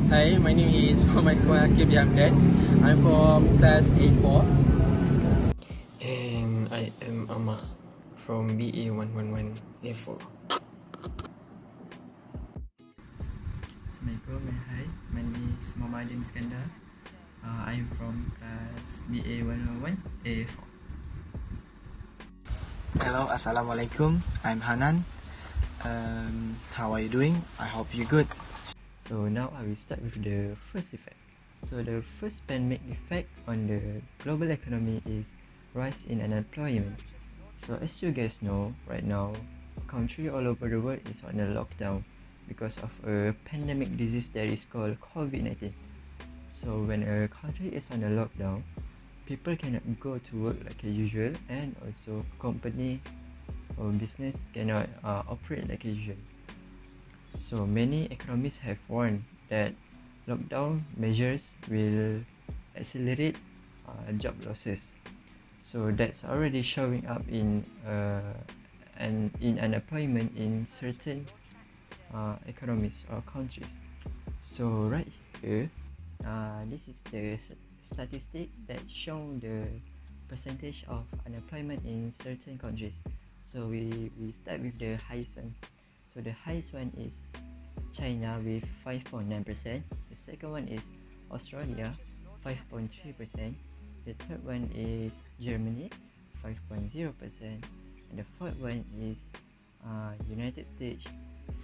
Hi, my name is Muhammad Kuakib Yamdan. I'm from class A4. And I am Amar from BA111 A4. Assalamualaikum and hi, my name is Muhammad Iskandar. I'm from class BA101 A4. Hello, Assalamualaikum. I'm Hanan. How are you doing? I hope you're good. So now I will start with the first effect. So the first pandemic effect on the global economy is rise in unemployment. So as you guys know, right now, country all over the world is on a lockdown because of a pandemic disease that is called COVID-19. So when a country is on a lockdown, people cannot go to work like usual, and also company or business cannot operate like usual. So many economists have warned that lockdown measures will accelerate job losses. So that's already showing up in unemployment in certain economies or countries. So right here, this is the statistic that show the percentage of unemployment in certain countries. So we start with the highest one. So the highest one is China with 5.9%. The second one is Australia, 5.3%. The third one is Germany, 5.0%. And the fourth one is United States,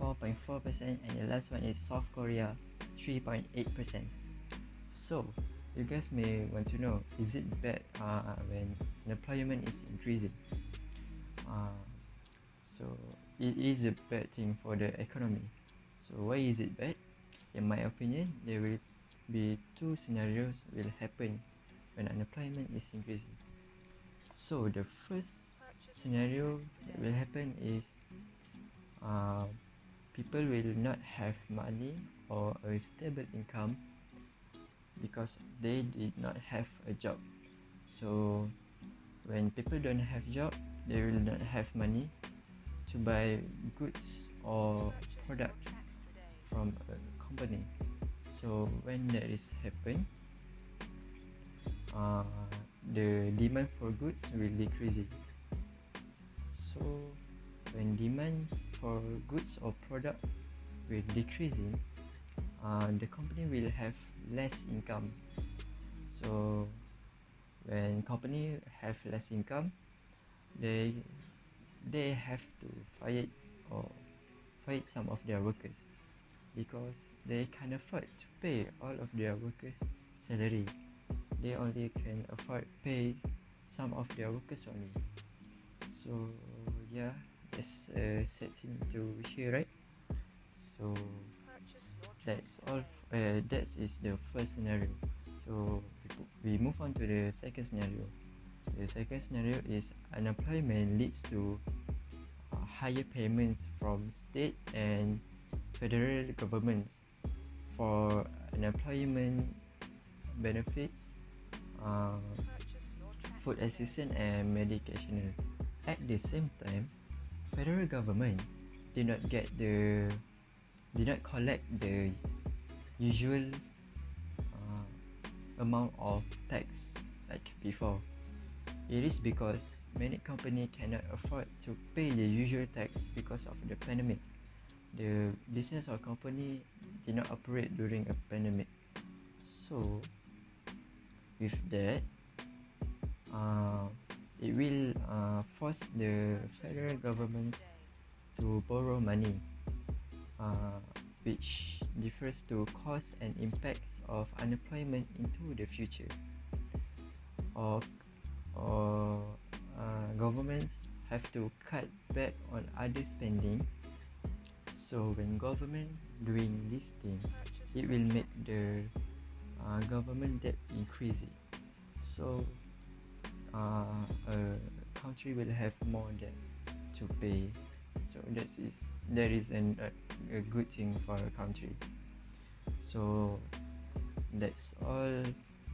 4.4%. And the last one is South Korea, 3.8%. So you guys may want to know, is it bad when unemployment is increasing? So it is a bad thing for the economy. So why is it bad? In my opinion, there will be two scenarios will happen when unemployment is increasing. So the first scenario that will happen is people will not have money or a stable income because they did not have a job. So when people don't have job, they will not have money to buy goods or product from a company. So when that is happen, the demand for goods will decrease. So when demand for goods or product will decreasing, the company will have less income. So when company have less income, they have to fire some of their workers because they can't afford to pay all of their workers' salary. They only can afford pay some of their workers only. So yeah, that's a sad thing to hear, right? So that's all. That is the first scenario. So we move on to the second scenario. The second scenario is unemployment leads to higher payments from state and federal governments for unemployment benefits, food assistance and medication. At the same time, federal government did not collect the usual amount of tax like before. It is because many companies cannot afford to pay the usual tax because of the pandemic. The business or company did not operate during a pandemic. So with that, it will force the federal government to borrow money, which differs to cost and impacts of unemployment into the future. Or governments have to cut back on other spending. So when government doing this thing, it will make the government debt increasing. So a country will have more debt to pay. So that is a good thing for a country. So that's all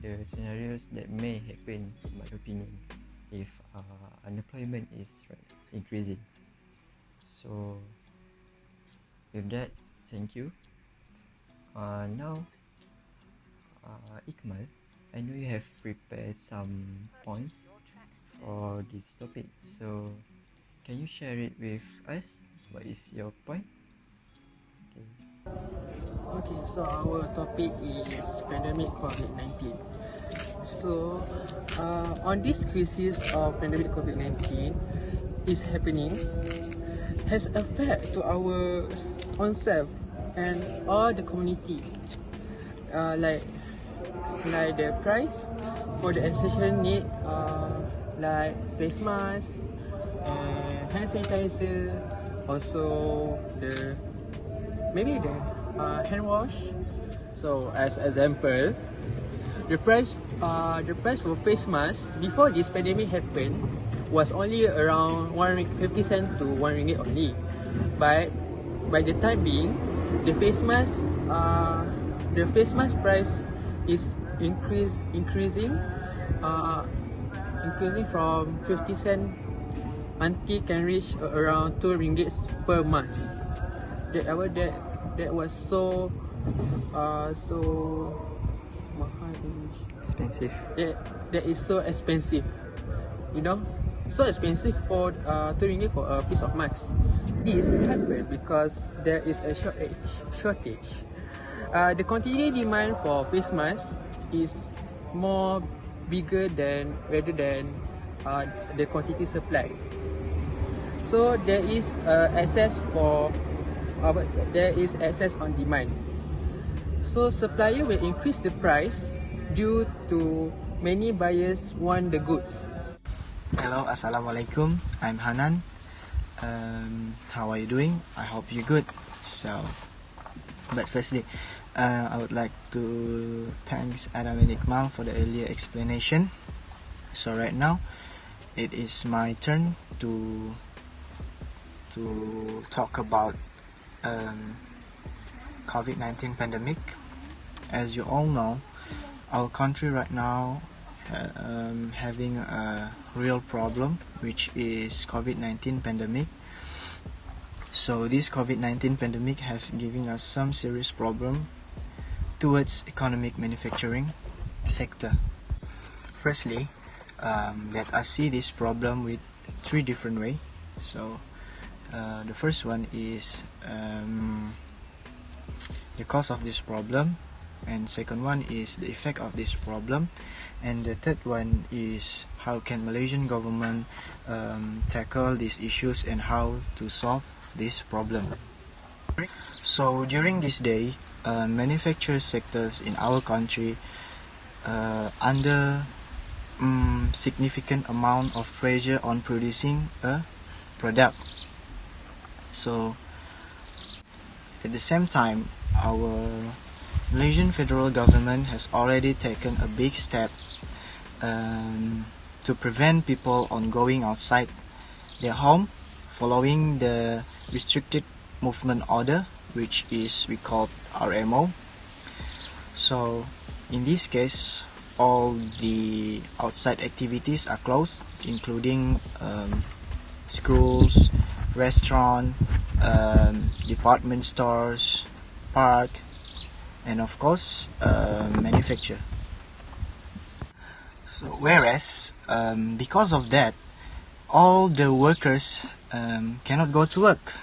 the scenarios that may happen, in my opinion, if unemployment is increasing. So with that, thank you. Now, Ikmal, I know you have prepared some points for this topic, so can you share it with us? What is your point? Okay. Okay, so our topic is pandemic COVID-19. So, on this crisis of pandemic COVID-19 is happening, has effect to our own self and all the community. Like the price for the essential need, like face mask and hand sanitizer, also maybe the hand wash. So as example, the price for face mask before this pandemic happened was only around 150 cent to 1 ringgit only. But by the time being, the face mask price is increasing from 50 cent until can reach around 2 ringgit per mask. That was so mahal. Expensive. That is so expensive, you know, so expensive for 2 ringgit for a piece of mask. This happened because there is a shortage. The continuing demand for face masks is more bigger than rather than the quantity supply. So there is access on demand. So supplier will increase the price due to many buyers want the goods. Hello, Assalamualaikum. I'm Hanan. How are you doing? I hope you're good. But firstly, I would like to thanks Adam and Ikmal for the earlier explanation. So right now, it is my turn to talk about COVID-19 pandemic. As you all know, our country right now having a real problem, which is COVID-19 pandemic. So this COVID-19 pandemic has given us some serious problem towards economic manufacturing sector. Firstly, let us see this problem with 3 different ways. So the first one is the cause of this problem, and second one is the effect of this problem, and the third one is how can Malaysian government tackle these issues and how to solve this problem. So during this day, manufacturing sectors in our country under significant amount of pressure on producing a product. So at the same time, our Malaysian federal government has already taken a big step to prevent people on going outside their home following the restricted movement order, which is we call RMO. So in this case, all the outside activities are closed, including schools, restaurant, department stores, park, and of course manufacture. So whereas because of that, all the workers cannot go to work.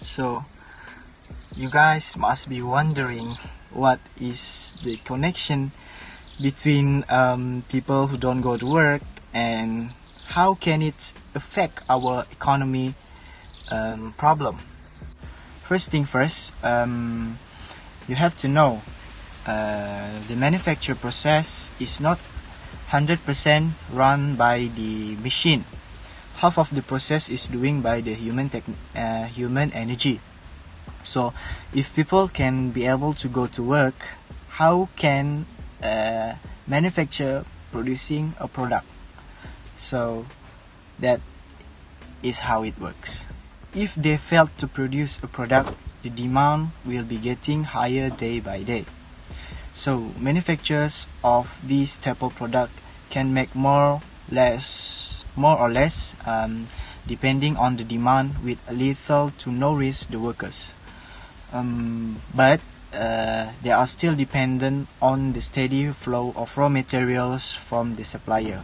So you guys must be wondering what is the connection between people who don't go to work and how can it affect our economy problem. First thing first, you have to know the manufacture process is not 100% run by the machine. Half of the process is doing by the human energy. So if people can be able to go to work, how can manufacture producing a product? So that is how it works. If they fail to produce a product, the demand will be getting higher day by day. So manufacturers of this type of product can make more or less depending on the demand with a little to no risk the workers. But they are still dependent on the steady flow of raw materials from the supplier.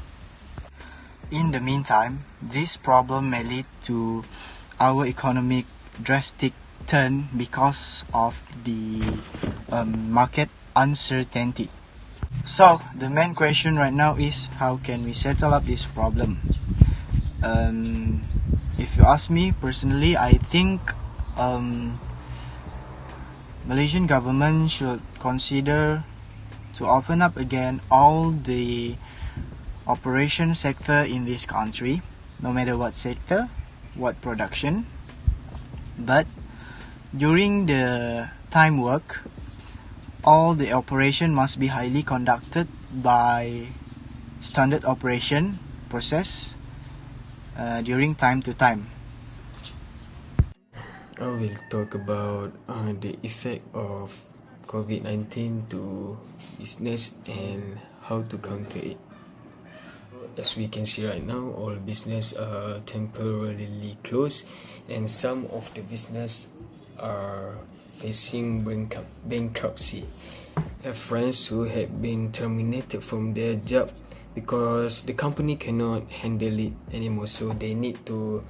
In the meantime, this problem may lead to our economic drastic turn because of the market uncertainty. So the main question right now is, how can we settle up this problem? If you ask me personally, I think Malaysian government should consider to open up again all the operation sector in this country, no matter what sector, what production. But during the time work, all the operation must be highly conducted by standard operation process during time to time. I will talk about the effect of COVID-19 to business and how to counter it. As we can see right now, all business are temporarily closed and some of the business are facing bankruptcy. I have friends who have been terminated from their job because the company cannot handle it anymore, so they need to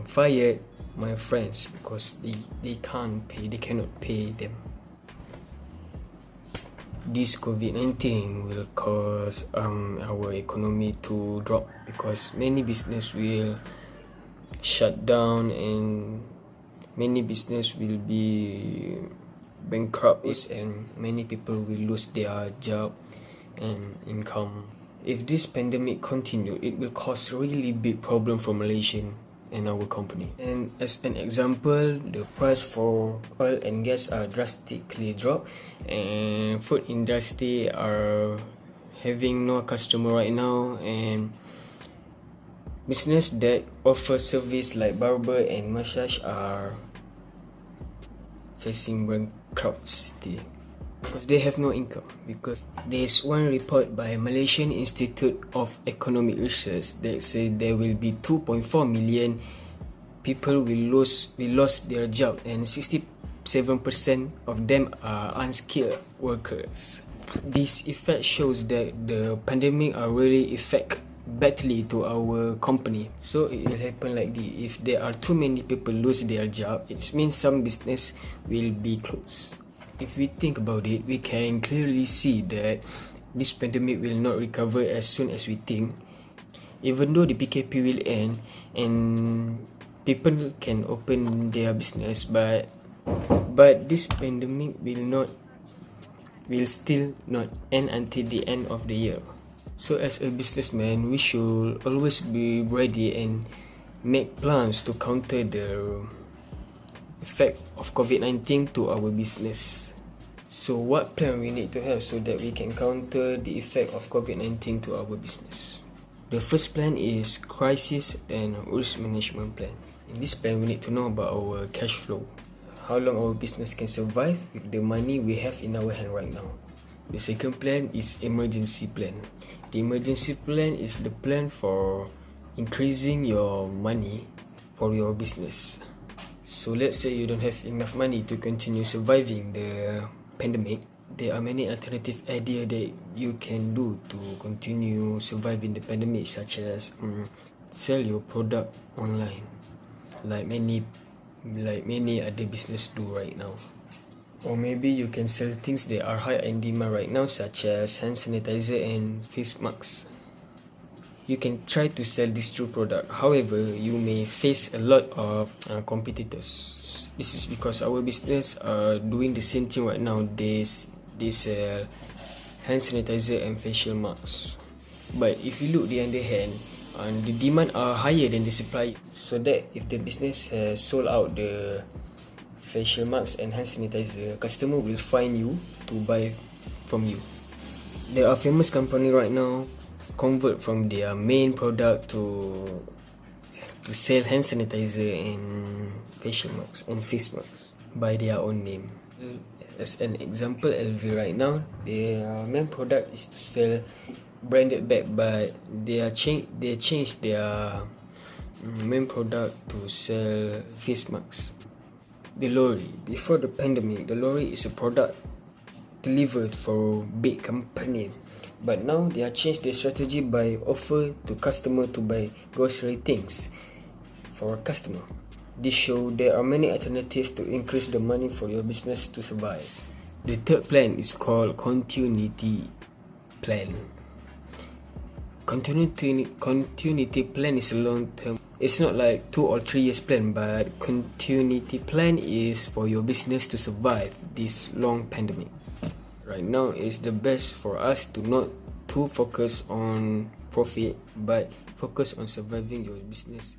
fire my friends because they cannot pay them. This COVID-19 will cause our economy to drop because many business will shut down and many business will be bankrupt and many people will lose their job and income. If this pandemic continue, it will cause really big problem for Malaysian and our company. And as an example, the price for oil and gas are drastically dropped and food industry are having no customer right now, and business that offer service like barber and massage are facing bankruptcy because they have no income. Because there's one report by Malaysian Institute of Economic Research that say there will be 2.4 million people will lose their job and 67% of them are unskilled workers. This effect shows that the pandemic are really affect badly to our company. So it will happen like this: if there are too many people lose their job, it means some business will be closed. If we think about it, we can clearly see that this pandemic will not recover as soon as we think. Even though the PKP will end and people can open their business, but this pandemic will still not end until the end of the year. So as a businessman, we should always be ready and make plans to counter the effect of COVID-19 to our business. So what plan we need to have so that we can counter the effect of COVID-19 to our business? The first plan is crisis and risk management plan. In this plan, we need to know about our cash flow, how long our business can survive with the money we have in our hand right now. The second plan is emergency plan. The emergency plan is the plan for increasing your money for your business. So let's say you don't have enough money to continue surviving the pandemic. There are many alternative ideas that you can do to continue surviving the pandemic, such as sell your product online, like many other business do right now. Or maybe you can sell things that are high in demand right now, such as hand sanitizer and face masks. You can try to sell this true product. However, you may face a lot of competitors. This is because our business are doing the same thing right now. They sell hand sanitizer and facial masks. But if you look the other hand, the demand are higher than the supply. So that if the business has sold out the facial masks and hand sanitizer, customer will find you to buy from you. There are famous company right now convert from their main product to sell hand sanitizer and facial masks and face masks by their own name. As an example, LV right now, their main product is to sell branded bag, but they changed their main product to sell face masks. the lorry. Before the pandemic, the lorry is a product delivered for big company. But now they have changed their strategy by offer to customer to buy grocery things for a customer. This show there are many alternatives to increase the money for your business to survive. The third plan is called continuity plan. Continuity plan is a long term. It's not like 2 or 3 years plan, but continuity plan is for your business to survive this long pandemic. Right now, it's the best for us to not to focus on profit, but focus on surviving your business